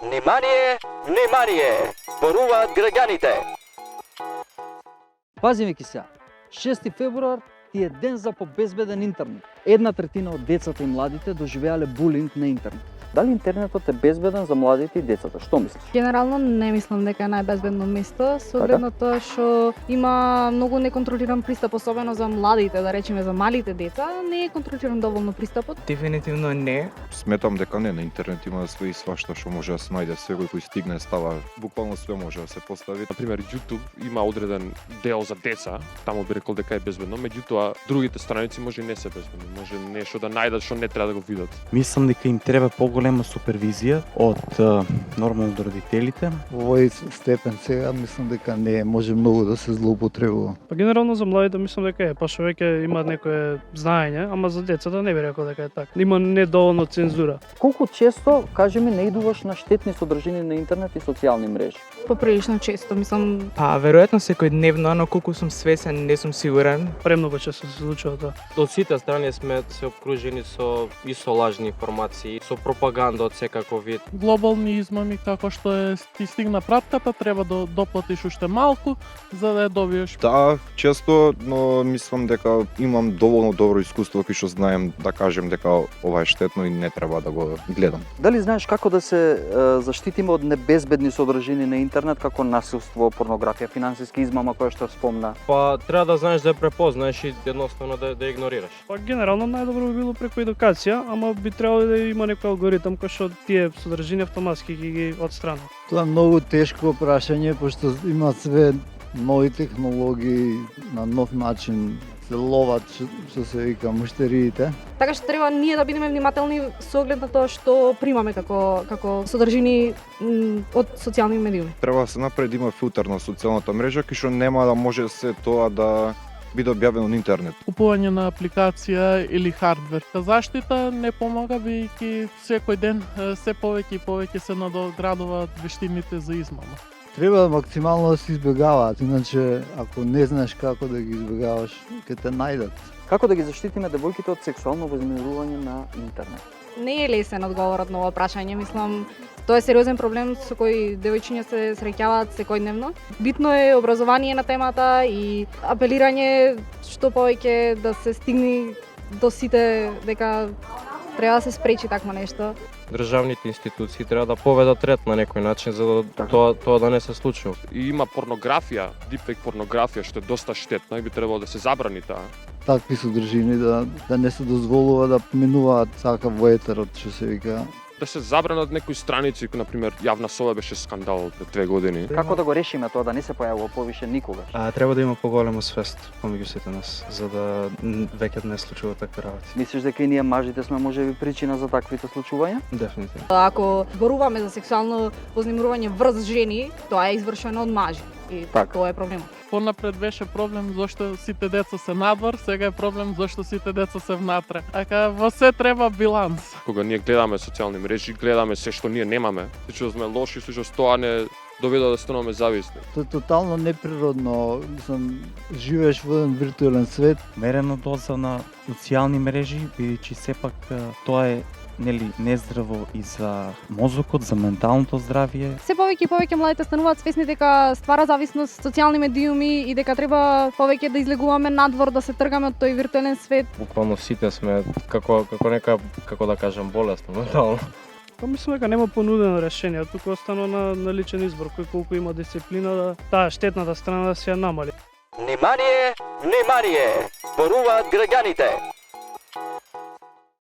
Внимание, внимание! Зборуваат граѓаните. Пази ме ки сега. 6 февруар ти е ден за побезбеден интернет. 1/3 од децата и младите доживеале булинг на интернет. Дали интернетот е безбеден за младите и децата? Што мислиш? Генерално не мислам дека е најбезбедно место, со оглед на тоа што има многу неконтролиран пристап, особено за младите, да речеме за малите деца, не е контролиран доволно пристапот. Дефинитивно не. Сметам дека не, на интернет има све и свашта што може да се најде, секој кој стигне става, буквално све може да се постави. Например, YouTube има одреден дел за деца, таму би рекол дека е безбедно, меѓутоа другите страници може и не се безбедни, може нешто да најдат што не треба да го видат. Мислам дека им треба поголема супервизија од нормално од родителите. Во овој степен сега мислам дека не може многу да се злоупотребува. Па генерално за младите мислам дека е, па што веќе има некое знаење, ама за децата не би рекол дека е така. Има недоволно цензура. Колку често, кажи ми, наидуваш на штетни содржини на интернет и социјални мрежи? Поприлично често, мислам. Па веројатно секојдневно, но колку сум свесен, не сум сигурен. Премногу често се случува тоа. Од сите страни сме се обкружени со лажни информации, со пропаганда од секаков вид. Глобални измами, како што ти стигна пратката, треба да доплатиш уште малку за да ја добиеш. Да, често, но мислам дека имам доволно добро искуство кој што знаем да кажем дека ова е штетно и не треба да го гледам. Дали знаеш како да се заштитиме од небезбедни содржини на интернет, како насилство, порнографија, финансиски измама која што спомна? Па треба да знаеш да ја препознаеш и едноставно да игнорираш. Па генерално најдобро би било преку едукација, ама би требало да има некој алгоритам кој што тие содржини автоматски ги отстрана. Тоа е многу тешко прашање, пошто има све нови технологии, на нов начин се ловат, што се вика, муштериите. Така што треба ние да бидеме внимателни со оглед на тоа што примаме како содржини од социјални медиуми. Треба да се направи да има филтер на социјалната мрежа кој што нема да може се тоа да биде објавено на интернет. Купување на апликација или хардвер. Заштита не помага, бидејќи секој ден се повеќе и повеќе се надоградуваат вештините за измама. Треба максимално да се избегаваат, иначе ако не знаеш како да ги избегаваш, ќе те најдат. Како да ги заштитиме девојките од сексуално вознемирување на интернет? Не е лесен одговорот на ова прашање, мислам. Тоа е сериозен проблем со кој девојчиња се среќаваат секојдневно. Битно е образование на темата и апелирање што повеќе да се стигне до сите дека треба да се спречи такво нешто. Државните институции треба да поведат ред на некој начин за да тоа да не се случува. И има порнографија, дипфейк порнографија што е доста штетна и би требало да се забрани таа. Такви содржини да не се дозволува да минуваат сака во етерот, што се вика. Да се забранат некои страници, на пример Јавна соба беше скандал пред 2 години. Како да го решиме тоа да не се појавува повише никогаш? Треба да има поголема свест помеѓу сите нас, за да веќе не случува такви работи. Мислиш дека и ние мажите сме можеби причина за таквите случувања? Дефинитивно. Ако зборуваме за сексуално вознемирување врз жени, тоа е извршено од мажи. И тоа е проблемот. Понапред беше проблем зашто сите деца се надвор, сега е проблем зашто сите деца се внатре. Ака во се треба биланс. Кога ние гледаме социјални мрежи, гледаме се што ние немаме, се сме лоши, се тоа не доведе да станеме зависни. Тоа е тотално неприродно, мислам, живееш во еден виртуелен свет. Мерена доза на социјални мрежи, бидејќи сепак тоа е нездраво и за мозокот, за менталното здравје. Се повеќе и повеќе младите стануваат свесни дека ствара зависност социјални медиуми и дека треба повеќе да излегуваме надвор, да се тргаме од тој виртуелен свет. Буквално сите сме како да кажам болесно ментално. Па мислам дека нема понудено решение, туку останува на личен избор, кој колку има дисциплина да таа штетната страна да се ја намали. Внимание, внимание! Зборуваат граѓаните.